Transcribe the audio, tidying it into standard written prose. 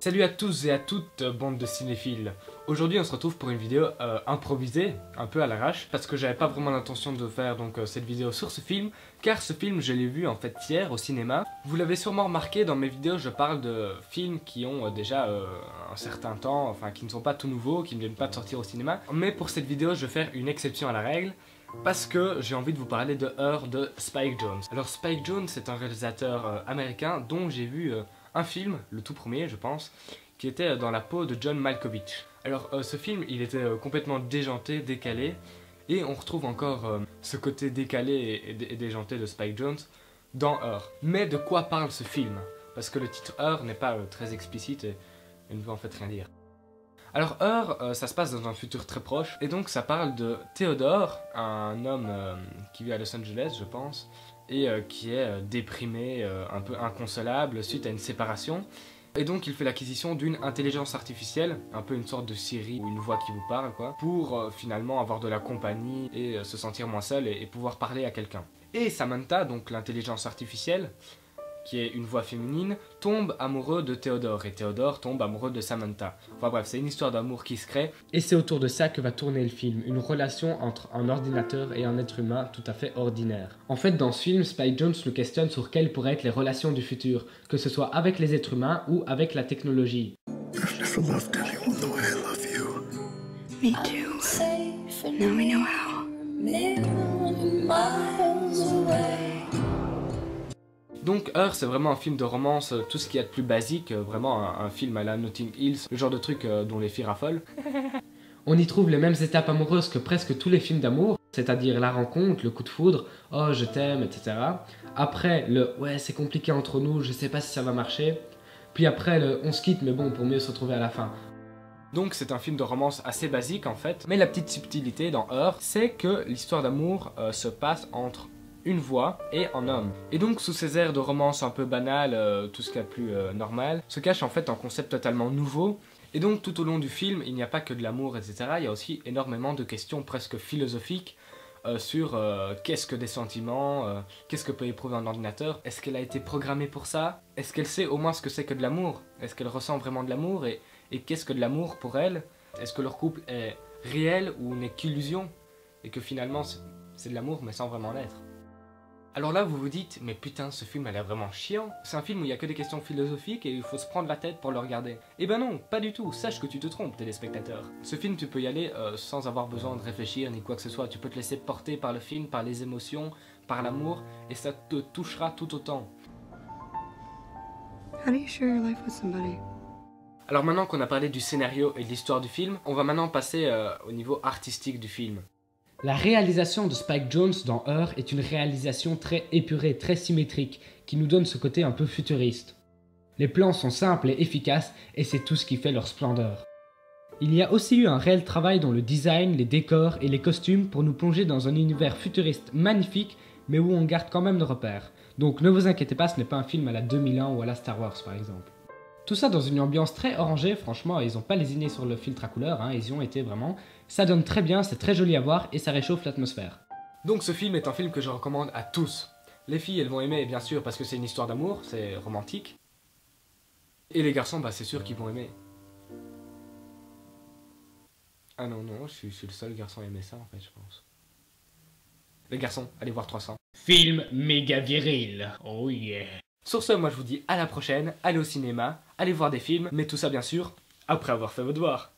Salut à tous et à toutes, bande de cinéphiles. Aujourd'hui on se retrouve pour une vidéo improvisée, un peu à l'arrache, parce que j'avais pas vraiment l'intention de faire cette vidéo sur ce film, car ce film je l'ai vu en fait hier au cinéma. Vous l'avez sûrement remarqué, dans mes vidéos je parle de films qui ont déjà un certain temps, enfin qui ne sont pas tout nouveaux, qui ne viennent pas de sortir au cinéma. Mais pour cette vidéo je vais faire une exception à la règle, parce que j'ai envie de vous parler de Her de Spike Jonze. Alors Spike Jonze c'est un réalisateur américain dont j'ai vu un film, le tout premier je pense, qui était dans la peau de John Malkovich. Alors ce film il était complètement déjanté, décalé, et on retrouve encore ce côté décalé et déjanté de Spike Jonze dans Her. Mais de quoi parle ce film? Parce que le titre Her n'est pas très explicite et ne veut en fait rien dire. Alors Her, ça se passe dans un futur très proche, et donc ça parle de Theodore, un homme qui vit à Los Angeles je pense, et qui est déprimé, un peu inconsolable suite à une séparation. Et donc il fait l'acquisition d'une intelligence artificielle, un peu une sorte de Siri ou une voix qui vous parle quoi, pour finalement avoir de la compagnie et se sentir moins seul et pouvoir parler à quelqu'un. Et Samantha, donc l'intelligence artificielle, qui est une voix féminine, tombe amoureux de Theodore, et Theodore tombe amoureux de Samantha. Enfin bref, c'est une histoire d'amour qui se crée. Et c'est autour de ça que va tourner le film, une relation entre un ordinateur et un être humain tout à fait ordinaire. En fait, dans ce film, Spike Jonze nous questionne sur quelles pourraient être les relations du futur, que ce soit avec les êtres humains ou avec la technologie. I've never loved anyone the way I love you. Me too. Now we know how. Donc Her, c'est vraiment un film de romance, tout ce qu'il y a de plus basique, vraiment un film à la Notting Hill, le genre de truc dont les filles raffolent. On y trouve les mêmes étapes amoureuses que presque tous les films d'amour, c'est-à-dire la rencontre, le coup de foudre, oh je t'aime, etc. Après le ouais c'est compliqué entre nous, je sais pas si ça va marcher. Puis après le on se quitte mais bon pour mieux se retrouver à la fin. Donc c'est un film de romance assez basique en fait, mais la petite subtilité dans Her, c'est que l'histoire d'amour se passe entre une voix et un homme. Et donc sous ces airs de romance un peu banal, tout ce qu'il y a de plus normal, se cache en fait un concept totalement nouveau. Et donc tout au long du film, il n'y a pas que de l'amour, etc. Il y a aussi énormément de questions presque philosophiques sur qu'est-ce que des sentiments, qu'est-ce que peut éprouver un ordinateur, est-ce qu'elle a été programmée pour ça, est-ce qu'elle sait au moins ce que c'est que de l'amour, est-ce qu'elle ressent vraiment de l'amour, et qu'est-ce que de l'amour pour elle, est-ce que leur couple est réel ou n'est qu'illusion, et que finalement c'est de l'amour mais sans vraiment l'être. Alors là vous vous dites, mais putain ce film a l'air vraiment chiant, c'est un film où il n'y a que des questions philosophiques et il faut se prendre la tête pour le regarder. Eh ben non, pas du tout, sache que tu te trompes téléspectateur. Ce film tu peux y aller sans avoir besoin de réfléchir ni quoi que ce soit, tu peux te laisser porter par le film, par les émotions, par l'amour, et ça te touchera tout autant. How do you share your life with somebody? Alors maintenant qu'on a parlé du scénario et de l'histoire du film, on va maintenant passer au niveau artistique du film. La réalisation de Spike Jonze dans Her est une réalisation très épurée, très symétrique, qui nous donne ce côté un peu futuriste. Les plans sont simples et efficaces, et c'est tout ce qui fait leur splendeur. Il y a aussi eu un réel travail dans le design, les décors et les costumes pour nous plonger dans un univers futuriste magnifique, mais où on garde quand même nos repères. Donc ne vous inquiétez pas, ce n'est pas un film à la 2001 ou à la Star Wars par exemple. Tout ça dans une ambiance très orangée, franchement ils n'ont pas lésiné sur le filtre à couleur, ils y ont été vraiment. Ça donne très bien, c'est très joli à voir et ça réchauffe l'atmosphère. Donc ce film est un film que je recommande à tous. Les filles elles vont aimer bien sûr parce que c'est une histoire d'amour, c'est romantique. Et les garçons bah c'est sûr qu'ils vont aimer. Ah non non, je suis le seul garçon à aimer ça en fait je pense. Les garçons, allez voir 300. Film méga viril, oh yeah. Sur ce, moi je vous dis à la prochaine, allez au cinéma, allez voir des films, mais tout ça bien sûr, après avoir fait vos devoirs.